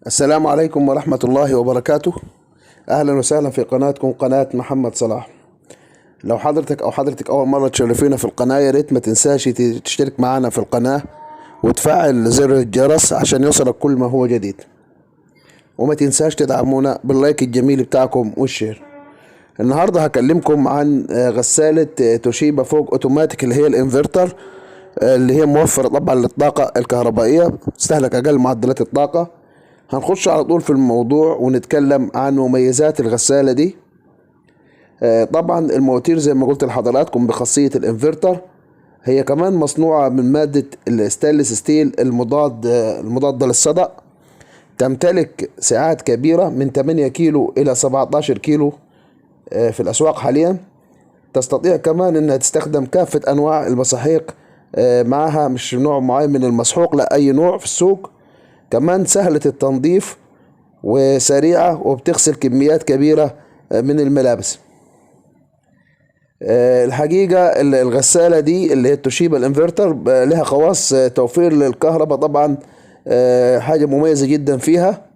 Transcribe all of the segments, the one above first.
السلام عليكم ورحمة الله وبركاته. أهلا وسهلا في قناتكم قناة محمد صلاح. لو حضرتك أو حضرتك أول مرة تشرفينا في القناة، يا ريت ما تنساش تشترك معنا في القناة وتفعل زر الجرس عشان يوصلك كل ما هو جديد، وما تنساش تدعمونا باللايك الجميل بتاعكم والشير. النهاردة هكلمكم عن غسالة توشيبا فوق اوتوماتيك اللي هي الانفرتر، اللي هي موفرة طبعا للطاقة الكهربائية، تستهلك أقل معدلات الطاقة. هنخش على طول في الموضوع ونتكلم عن مميزات الغسالة دي. طبعا المواتير زي ما قلت لحضراتكم بخاصية الانفرتر، هي كمان مصنوعة من مادة الستانلس ستيل المضادة للصدأ. تمتلك سعات كبيرة من 8 كيلو إلى 17 كيلو في الأسواق حاليا. تستطيع كمان أنها تستخدم كافة أنواع المساحيق، معها مش نوع معين من المسحوق، لا أي نوع في السوق. كمان سهلة التنظيف وسريعة وبتغسل كميات كبيرة من الملابس. الحقيقة الغسالة دي اللي هي توشيبا الانفرتر لها خواص توفير للكهرباء طبعا، حاجة مميزة جدا فيها،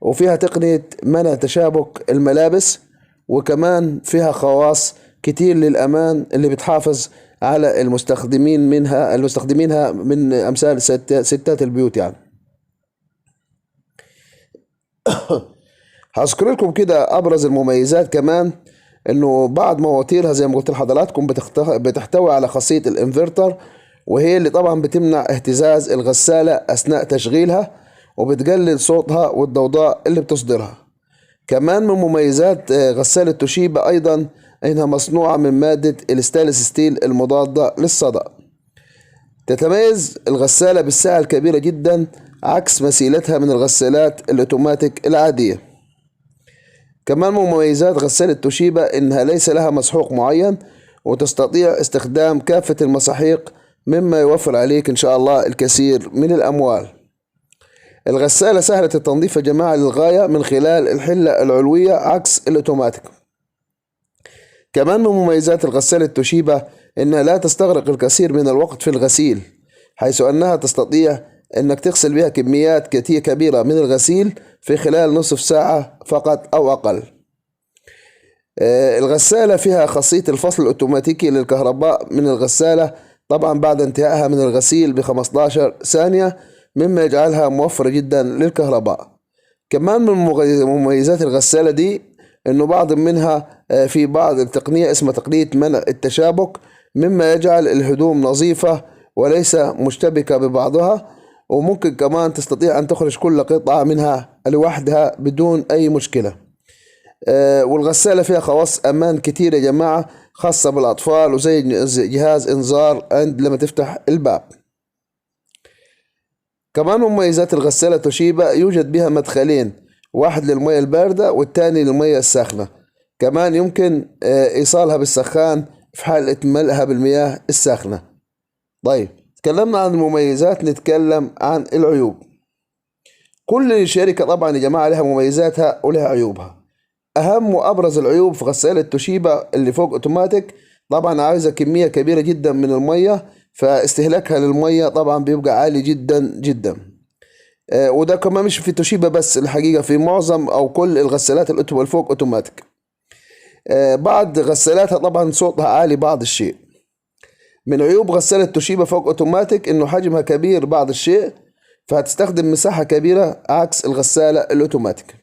وفيها تقنية منع تشابك الملابس، وكمان فيها خواص كتير للأمان اللي بتحافظ على المستخدمينها من أمثال ستات البيوت. يعني هذكر لكم كده ابرز المميزات كمان، انه بعض مواتيرها زي ما قلت لحضراتكم بتحتوي على خاصية الانفرتر، وهي اللي طبعا بتمنع اهتزاز الغسالة اثناء تشغيلها، وبتقلل صوتها والضوضاء اللي بتصدرها. كمان من مميزات غسالة توشيبا ايضا انها مصنوعة من مادة الستانلس ستيل المضادة للصدأ. تتميز الغسالة بالسعة الكبيرة جدا عكس مثيلتها من الغسالات الاوتوماتيك العادية. كمان من مميزات غسالة توشيبا انها ليس لها مسحوق معين، وتستطيع استخدام كافة المساحيق، مما يوفر عليك ان شاء الله الكثير من الاموال. الغسالة سهلة التنظيف يا جماعة للغاية من خلال الحلة العلوية عكس الاوتوماتيك. كمان من مميزات الغسالة توشيبا انها لا تستغرق الكثير من الوقت في الغسيل، حيث انها تستطيع انك تغسل بها كميات كبيرة من الغسيل في خلال نصف ساعة فقط او اقل. الغسالة فيها خاصية الفصل الاوتوماتيكي للكهرباء من الغسالة طبعا بعد انتهائها من الغسيل ب15 ثانية، مما يجعلها موفرة جدا للكهرباء. كمان من مميزات الغسالة دي انه بعض منها في بعض التقنية اسمها تقنية منع التشابك، مما يجعل الهدوم نظيفة وليس مشتبكة ببعضها، وممكن كمان تستطيع أن تخرج كل قطعة منها لوحدها بدون أي مشكلة. والغسالة فيها خواص أمان كتير يا جماعة، خاصة بالأطفال، وزي جهاز إنذار لما تفتح الباب. كمان مميزات الغسالة توشيبا يوجد بها مدخلين، واحد للمية الباردة والتاني للمية الساخنة. كمان يمكن إيصالها بالسخان في حالة ملئها بالمياه الساخنة. طيب، تكلمنا عن المميزات، نتكلم عن العيوب. كل شركة طبعا يا جماعة لها مميزاتها ولها عيوبها. أهم وأبرز العيوب في غسالة توشيبا اللي فوق أوتوماتيك، طبعا عايزة كمية كبيرة جدا من المية، فاستهلاكها للمية طبعا بيبقى عالي جدا جدا. وده كمان مش في توشيبا بس، الحقيقة في معظم أو كل الغسالات الفوق أوتوماتيك. بعض غسالاتها طبعا صوتها عالي بعض الشيء. من عيوب غسالة توشيبا فوق اوتوماتيك انه حجمها كبير بعض الشيء، فهتستخدم مساحة كبيرة عكس الغسالة الاوتوماتيك.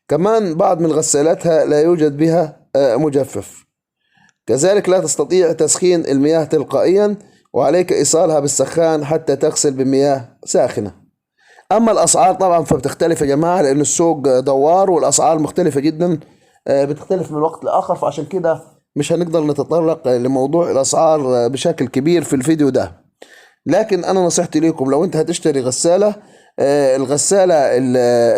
كمان بعض من غسالاتها لا يوجد بها مجفف. كذلك لا تستطيع تسخين المياه تلقائيا، وعليك ايصالها بالسخان حتى تغسل بمياه ساخنة. اما الاسعار طبعا فبتختلف يا جماعة، لان السوق دوار والاسعار مختلفة جدا، بتختلف من وقت لاخر، فعشان كده مش هنقدر نتطرق لموضوع الأسعار بشكل كبير في الفيديو ده. لكن أنا نصيحتي لكم، لو أنت هتشتري غسالة، الغسالة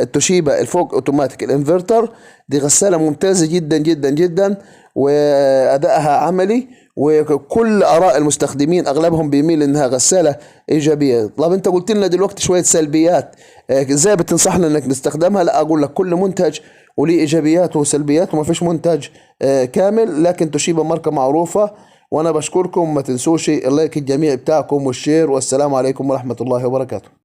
التوشيبا الفوق أوتوماتيك الانفرتر دي غسالة ممتازة جدا جدا جدا، وأدائها عملي، وكل آراء المستخدمين أغلبهم بيميل إنها غسالة إيجابية. طب أنت قلت لنا دلوقتي شوية سلبيات، إزاي بتنصحنا إنك نستخدمها؟ لا، أقول لك كل منتج وليه إيجابيات وسلبيات، وما فيش منتج كامل، لكن توشيبا ماركة معروفة. وأنا بشكركم، ما تنسوش اللايك الجميع بتاعكم والشير، والسلام عليكم ورحمة الله وبركاته.